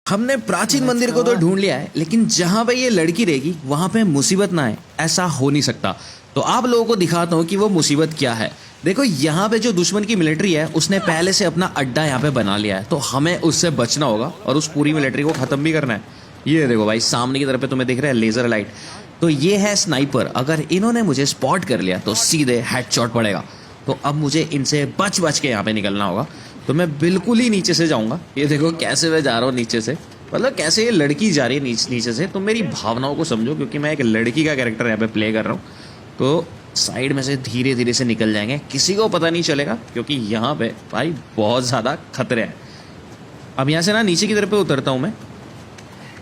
हमने प्राचीन मंदिर को तो ढूंढ लिया है, लेकिन जहां पे ये लड़की रहेगी वहां पे मुसीबत ना आए, ऐसा हो नहीं सकता। तो आप लोगों को दिखाता हूँ कि वो मुसीबत क्या है। देखो यहाँ पे जो दुश्मन की मिलिट्री है उसने पहले से अपना अड्डा यहाँ पे बना लिया है, तो हमें उससे बचना होगा और उस पूरी मिलिट्री को खत्म भी करना है। ये देखो भाई सामने की तरफ पे तुम्हें दिख रहा है लेजर लाइट, तो ये है स्नाइपर। अगर इन्होंने मुझे स्पॉट कर लिया तो सीधे हेडशॉट पड़ेगा। तो अब मुझे इनसे बच बच के यहाँ पे निकलना होगा। तो मैं बिल्कुल ही नीचे से जाऊंगा। ये देखो कैसे मैं जा रहा हूँ नीचे से, मतलब कैसे ये लड़की जा रही है नीचे से। तो मेरी भावनाओं को समझो, क्योंकि मैं एक लड़की का कैरेक्टर यहाँ पे प्ले कर रहा हूँ। तो साइड में से धीरे धीरे से निकल जाएंगे, किसी को पता नहीं चलेगा, क्योंकि यहाँ पे भाई बहुत ज़्यादा खतरे हैं। अब यहाँ से ना नीचे की तरफ पे उतरता हूँ मैं।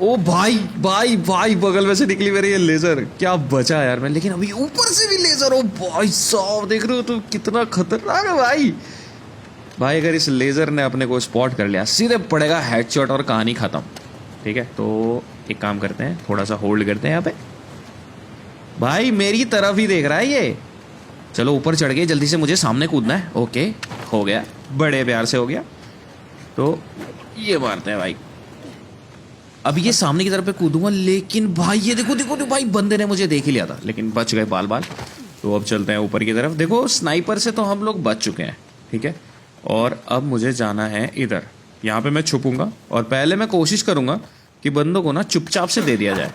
ओ भाई भाई भाई बगल में से निकली मेरे ये लेजर, क्या बचा यार मैं। लेकिन अभी ऊपर से भी लेजर, ओ भाई साहब देख रहे हो तो कितना खतरनाक है भाई। भाई अगर इस लेजर ने अपने को स्पॉट कर लिया सीधे पड़ेगा हेडशॉट और कहानी खत्म। ठीक है, तो एक काम करते हैं, थोड़ा सा होल्ड करते हैं यहाँ पे। भाई मेरी तरफ ही देख रहा है ये। चलो ऊपर चढ़ गए, जल्दी से मुझे सामने कूदना है। ओके हो गया, बड़े प्यार से हो गया। तो ये मारते हैं भाई। अब ये सामने की तरफ पे कूदूंगा, लेकिन भाई ये देखो देखो देखो भाई, बंदे ने मुझे देख ही लिया था, लेकिन बच गए बाल बाल। तो अब चलते हैं ऊपर की तरफ। देखो स्नाइपर से तो हम लोग बच चुके हैं, ठीक है। और अब मुझे जाना है इधर। यहाँ पे मैं छुपूंगा और पहले मैं कोशिश करूंगा कि बंदों को ना चुपचाप से दे दिया जाए।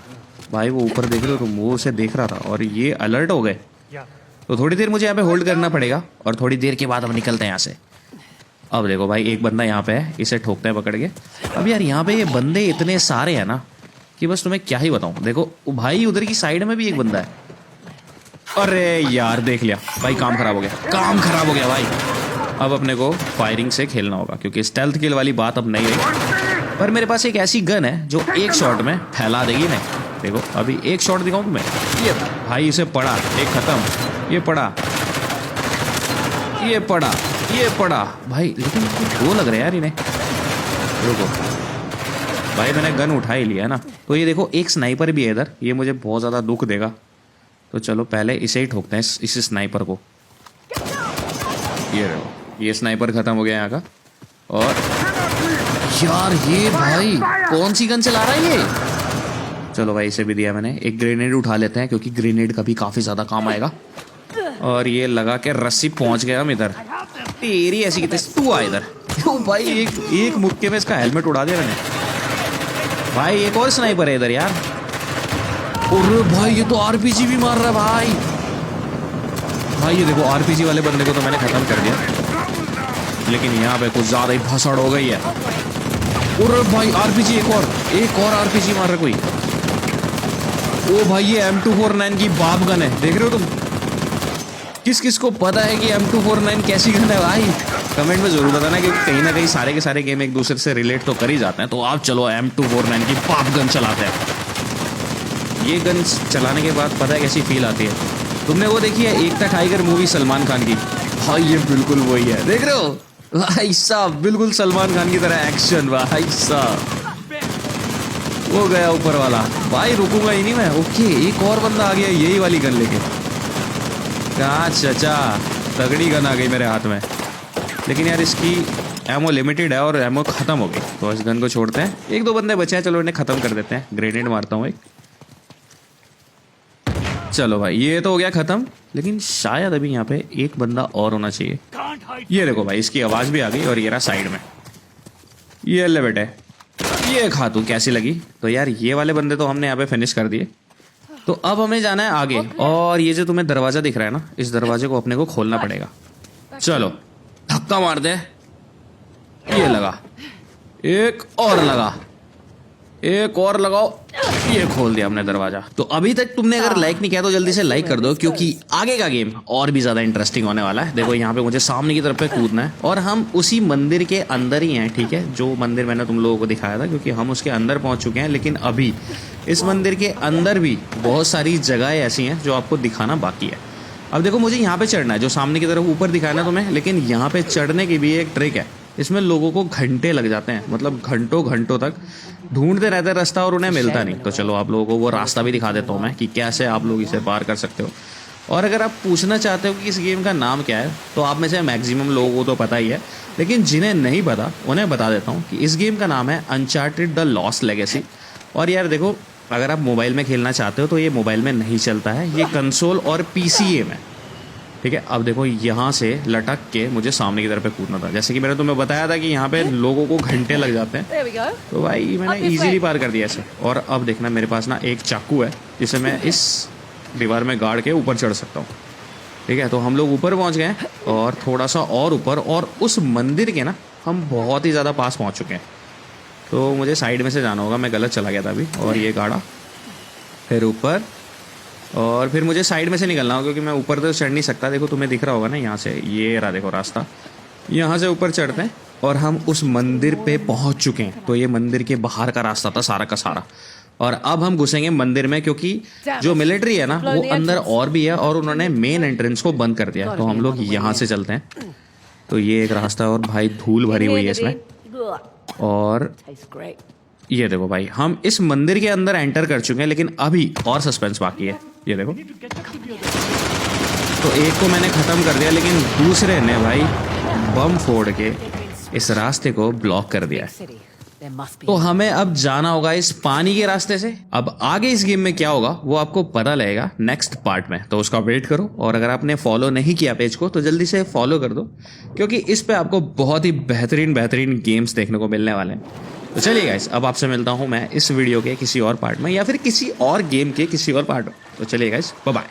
भाई वो ऊपर देख रहे हो तुम, वो उसे देख रहा था और ये अलर्ट हो गए। तो थोड़ी देर मुझे यहाँ पे होल्ड करना पड़ेगा और थोड़ी देर के बाद हम निकलते हैं यहाँ से। अब देखो भाई एक बंदा यहाँ पे है, इसे ठोकते हैं पकड़ के। अब यार यहाँ पे ये बंदे इतने सारे हैं ना कि बस तुम्हें क्या ही बताऊँ। देखो भाई उधर की साइड में भी एक बंदा है। अरे यार देख लिया भाई, काम खराब हो गया, काम खराब हो गया भाई। अब अपने को फायरिंग से खेलना होगा, क्योंकि स्टेल्थ किल वाली बात अब नहीं रही। पर मेरे पास एक ऐसी गन है जो एक शॉट में फैला देगी। नहीं देखो अभी एक शॉट दिखाऊं तुम्हें। ये भाई इसे पड़ा, एक खत्म, ये पड़ा, ये पड़ा, ये पड़ा भाई। लेकिन वो लग रहा है यार इन्हें। रुको भाई मैंने गन उठा ही लिया है ना। तो ये देखो एक स्नाइपर भी है इधर, ये मुझे बहुत ज़्यादा दुख देगा। तो चलो पहले इसे ही ठोकते हैं, इस स्नाइपर को। ये रहो, ये स्नाइपर खत्म हो गया यहाँ का। और यार ये भाई कौन सी गन चला रहा है ये। चलो भाई इसे भी दिया मैंने। एक ग्रेनेड उठा लेते हैं, क्योंकि ग्रेनेड का भी काफ़ी ज़्यादा काम आएगा। और ये लगा के रस्सी पहुंच गया हम इधर। तेरी ऐसी कितने तू आ इधर। भाई एक मुक्के में इसका हेलमेट उड़ा दिया मैंने। भाई एक और स्नाइपर है इधर यार। अरे भाई ये तो आरपीजी भी मार रहा है भाई। भाई ये देखो आरपीजी वाले बंदे को तो मैंने खत्म कर दिया, लेकिन यहाँ पे कुछ ज्यादा ही भसड़ हो गई है। अरे भाई आरपीजी एक और आरपीजी मार रहा कोई। ओ भाई ये M249 की बाप गन है, देख रहे हो तुम। किस किस को पता है कि M249 कैसी गन है भाई, कमेंट में जरूर बताना, क्योंकि कहीं ना कहीं सारे के सारे गेम एक दूसरे से रिलेट तो कर ही जाते हैं। तो आप चलो M249 की बाप गन चलाते हैं। ये गन चलाने के बाद पता है कैसी फील आती है। तुमने वो देखी है एक था टाइगर मूवी सलमान खान की। हाँ ये बिल्कुल वही है, देख रहे हो भाई साहब, बिल्कुल सलमान खान की तरह एक्शन भाई साहब। वो गया ऊपर वाला भाई, रुकूंगा ही नहीं मैं। ओके एक और बंदा आ गया यही वाली गन लेके। कहाँ चचा, तगड़ी गन आ गई मेरे हाथ में। लेकिन यार इसकी एमओ लिमिटेड है और एमओ खत्म हो गई, तो इस गन को छोड़ते हैं। एक दो बंदे बचे हैं, चलो इन्हें खत्म कर देते हैं। ग्रेनेड मारता हूँ एक। चलो भाई ये तो हो गया खत्म, लेकिन शायद अभी यहाँ पे एक बंदा और होना चाहिए। ये देखो भाई इसकी आवाज़ भी आ गई और ये रहा साइड में। ये ले बेटे, ये खा तू, कैसी लगी। तो यार ये वाले बंदे तो हमने यहाँ पे फिनिश कर दिए। तो अब हमें जाना है आगे, और ये जो तुम्हें दरवाज़ा दिख रहा है ना, इस दरवाजे को अपने को खोलना पड़ेगा। चलो धक्का मार दे। ये लगा, एक और लगा, एक और लगाओ। ये खोल दिया हमने दरवाजा। तो अभी तक तुमने अगर लाइक नहीं किया तो जल्दी से लाइक कर दो, क्योंकि आगे का गेम और भी ज्यादा इंटरेस्टिंग होने वाला है। देखो यहाँ पे मुझे सामने की तरफ पे कूदना है और हम उसी मंदिर के अंदर ही हैं, ठीक है। जो मंदिर मैंने तुम लोगों को दिखाया था, क्योंकि हम उसके अंदर पहुंच चुके हैं। लेकिन अभी इस मंदिर के अंदर भी बहुत सारी जगहें ऐसी हैं जो आपको दिखाना बाकी है। अब देखो मुझे यहाँ पे चढ़ना है, जो सामने की तरफ ऊपर दिखाया ना तुम्हें। लेकिन यहाँ पे चढ़ने की भी एक ट्रिक है, इसमें लोगों को घंटे लग जाते हैं, मतलब घंटों घंटों तक ढूंढते रहते रास्ता और उन्हें मिलता नहीं। तो चलो आप लोगों को वो रास्ता भी दिखा देता हूँ मैं, कि कैसे आप लोग इसे पार कर सकते हो। और अगर आप पूछना चाहते हो कि इस गेम का नाम क्या है, तो आप में से मैक्सिमम लोगों को तो पता ही है, लेकिन जिन्हें नहीं पता उन्हें बता देता हूँ कि इस गेम का नाम है अनचार्टेड द लॉस्ट लेगेसी। और यार देखो, अगर आप मोबाइल में खेलना चाहते हो तो ये मोबाइल में नहीं चलता है, ये कंसोल और पीसी गेम है, ठीक है। अब देखो यहाँ से लटक के मुझे सामने की तरफ पे कूदना था, जैसे कि मैंने तुम्हें बताया था कि यहाँ पे लोगों को घंटे लग जाते हैं, तो भाई मैंने इजीली पार कर दिया ऐसे। और अब देखना मेरे पास ना एक चाकू है जिसे मैं इस दीवार में गाड़ के ऊपर चढ़ सकता हूँ, ठीक है। तो हम लोग ऊपर पहुँच गए हैं और थोड़ा सा और ऊपर, और उस मंदिर के ना हम बहुत ही ज़्यादा पास पहुँच चुके हैं। तो मुझे साइड में से जाना होगा, मैं गलत चला गया था अभी, और ये गाड़ा फिर ऊपर, और फिर मुझे साइड में से निकलना होगा क्योंकि मैं ऊपर तो चढ़ नहीं सकता। देखो तुम्हें दिख रहा होगा ना यहाँ से, ये रहा देखो रास्ता, यहाँ से ऊपर चढ़ते हैं और हम उस मंदिर पे पहुँच चुके हैं। तो ये मंदिर के बाहर का रास्ता था सारा का सारा, और अब हम घुसेंगे मंदिर में क्योंकि जो मिलिट्री है ना वो अंदर और भी है और उन्होंने मेन एंट्रेंस को बंद कर दिया है। तो हम लोग यहाँ से चलते हैं। तो ये एक रास्ता है और भाई धूल भरी हुई है इसमें, और ये देखो भाई हम इस मंदिर के अंदर एंटर कर चुके हैं, लेकिन अभी और सस्पेंस बाकी है। ये देखो, तो एक को मैंने ख़त्म कर दिया, लेकिन दूसरे ने भाई बम फोड़ के इस रास्ते को ब्लॉक कर दिया है। तो हमें अब जाना होगा इस पानी के रास्ते से। अब आगे इस गेम में क्या होगा वो आपको पता लगेगा नेक्स्ट पार्ट में, तो उसका वेट करो। और अगर आपने फॉलो नहीं किया पेज को तो जल्दी से फॉलो कर दो, क्योंकि इस पे आपको बहुत ही बेहतरीन गेम्स देखने को मिलने वाले हैं। तो चलिए गाइस, अब आपसे मिलता हूँ मैं इस वीडियो के किसी और पार्ट में, या फिर किसी और गेम के किसी और पार्ट में। तो चलिए गाइस, बाय बाय।